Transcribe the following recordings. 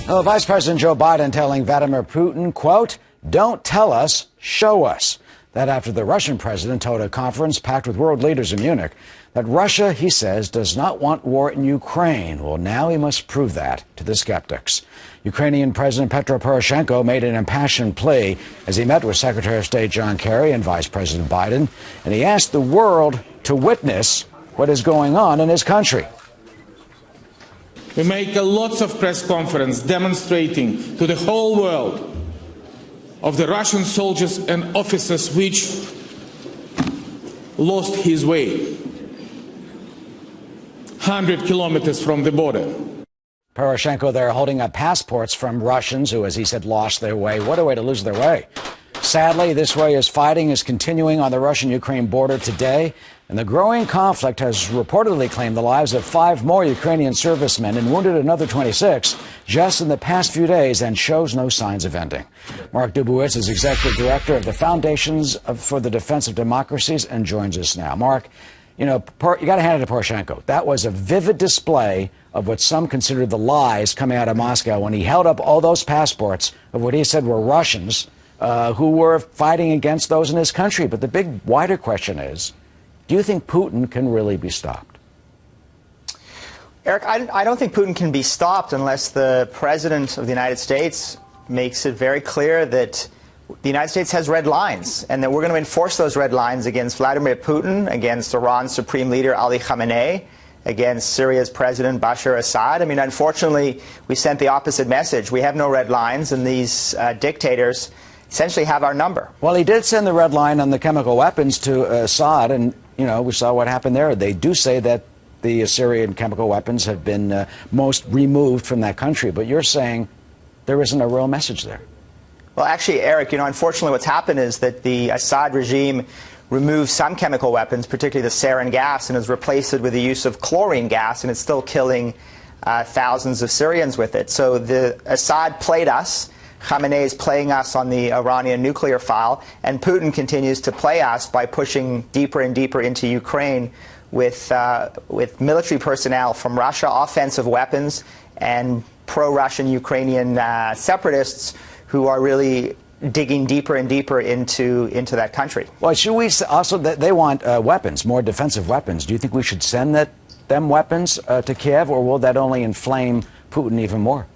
Well, Vice President Joe Biden telling Vladimir Putin, quote, "Don't tell us, show us." That after the Russian president told a conference packed with world leaders in Munich that Russia, he says, does not want war in Ukraine. Well, now he must prove that to the skeptics. Ukrainian President Petro Poroshenko made an impassioned plea as he met with Secretary of State John Kerry and Vice President Biden, and he asked the world to witness what is going on in his country. We make lots of press conferences demonstrating to the whole world of the Russian soldiers and officers which lost his way 100 kilometers from the border. Poroshenko there holding up passports from Russians who, as he said, lost their way. What a way to lose their way. Sadly, this way as fighting is continuing on the Russian-Ukraine border today, and the growing conflict has reportedly claimed the lives of 5 more Ukrainian servicemen and wounded another 26 just in the past few days and shows no signs of ending. Mark Dubowitz is executive director of the Foundations for the Defense of Democracies and joins us now. Mark, you got to hand it to Poroshenko. That was a vivid display of what some considered the lies coming out of Moscow when he held up all those passports of what he said were Russians who were fighting against those in his country. But the big, wider question is, do you think Putin can really be stopped? Eric, I don't think Putin can be stopped unless the President of the United States makes it very clear that the United States has red lines and that we're going to enforce those red lines against Vladimir Putin, against Iran's Supreme Leader Ali Khamenei, against Syria's President Bashar Assad. I mean, unfortunately, we sent the opposite message. We have no red lines, and these dictators essentially have our number. Well, he did send the red line on the chemical weapons to Assad, and, you know, we saw what happened there. They do say that the Syrian chemical weapons have been most removed from that country, but you're saying there isn't a real message there. Well, actually, Eric, you know, unfortunately what's happened is that the Assad regime removed some chemical weapons, particularly the sarin gas, and has replaced it with the use of chlorine gas, and it's still killing thousands of Syrians with it. So the Assad played us. Khamenei is playing us on the Iranian nuclear file, and Putin continues to play us by pushing deeper and deeper into Ukraine with military personnel from Russia, offensive weapons, and pro-Russian Ukrainian separatists who are really digging deeper and deeper into that country. Well, should we also, they want weapons, more defensive weapons. Do you think we should send them weapons to Kiev, or will that only inflame Putin even more?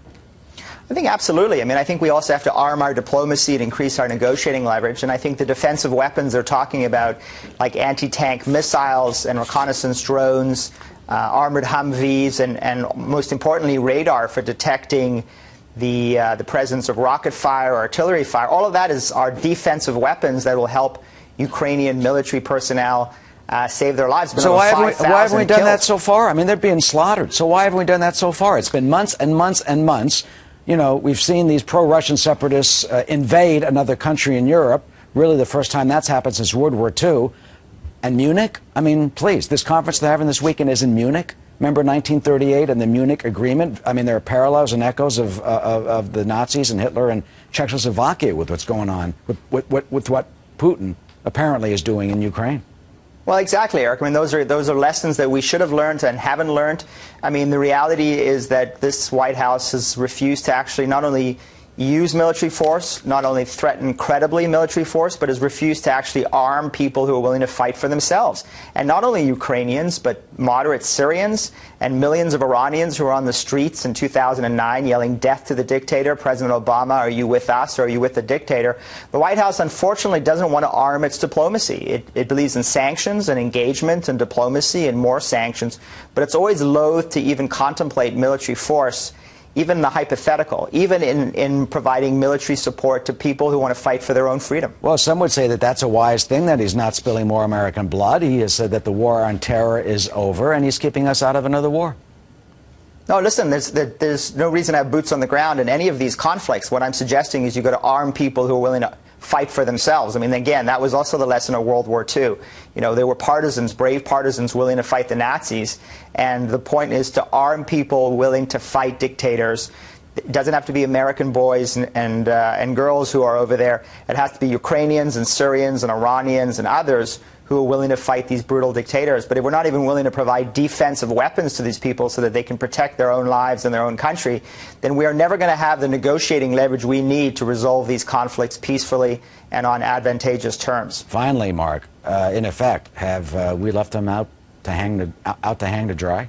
I think absolutely. I mean, I think we also have to arm our diplomacy and increase our negotiating leverage. And I think the defensive weapons they're talking about, like anti-tank missiles and reconnaissance drones, armored Humvees, and most importantly, radar for detecting the presence of rocket fire or artillery fire. All of that is our defensive weapons that will help Ukrainian military personnel save their lives. So why haven't we done that so far? I mean, they're being slaughtered. So why haven't we done that so far? It's been months and months and months. You know, we've seen these pro-Russian separatists invade another country in Europe. Really the first time that's happened since World War II. And Munich? I mean, please, this conference they're having this weekend is in Munich. Remember 1938 and the Munich Agreement? I mean, there are parallels and echoes of the Nazis and Hitler and Czechoslovakia with what's going on, with what Putin apparently is doing in Ukraine. Well, exactly, Eric. I mean, those are lessons that we should have learned and haven't learned. I mean, the reality is that this White House has refused to actually not only use military force, not only threaten credibly military force, but has refused to actually arm people who are willing to fight for themselves. And not only Ukrainians, but moderate Syrians and millions of Iranians who were on the streets in 2009 yelling death to the dictator, President Obama, are you with us or are you with the dictator? The White House, unfortunately, doesn't want to arm its diplomacy. It believes in sanctions and engagement and diplomacy and more sanctions, but it's always loath to even contemplate military force, even the hypothetical, even in providing military support to people who want to fight for their own freedom. Well, some would say that that's a wise thing, that he's not spilling more American blood. He has said that the war on terror is over, and he's keeping us out of another war. No, listen, there's no reason to have boots on the ground in any of these conflicts. What I'm suggesting is you've got to arm people who are willing to fight for themselves. I mean, again, that was also the lesson of World War II. You know, there were partisans, brave partisans willing to fight the Nazis, and the point is to arm people willing to fight dictators, It doesn't have to be American boys and girls who are over there. It has to be Ukrainians and Syrians and Iranians and others who are willing to fight these brutal dictators. But if we're not even willing to provide defensive weapons to these people so that they can protect their own lives and their own country, then we are never going to have the negotiating leverage we need to resolve these conflicts peacefully and on advantageous terms. Finally, Mark, in effect, have we left them out to hang to dry?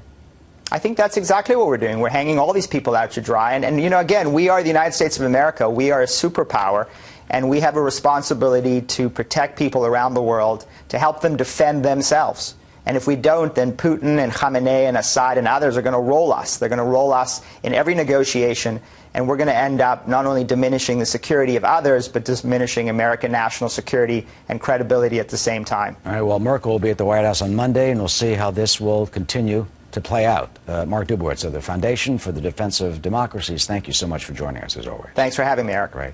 I think that's exactly what we're doing. We're hanging all these people out to dry. And you know, again, we are the United States of America. We are a superpower. And we have a responsibility to protect people around the world, to help them defend themselves. And if we don't, then Putin and Khamenei and Assad and others are going to roll us. They're going to roll us in every negotiation, and we're going to end up not only diminishing the security of others, but diminishing American national security and credibility at the same time. All right, well, Merkel will be at the White House on Monday, and we'll see how this will continue to play out. Mark Dubowitz of the Foundation for the Defense of Democracies, thank you so much for joining us, as always. Thanks for having me, Eric. Great.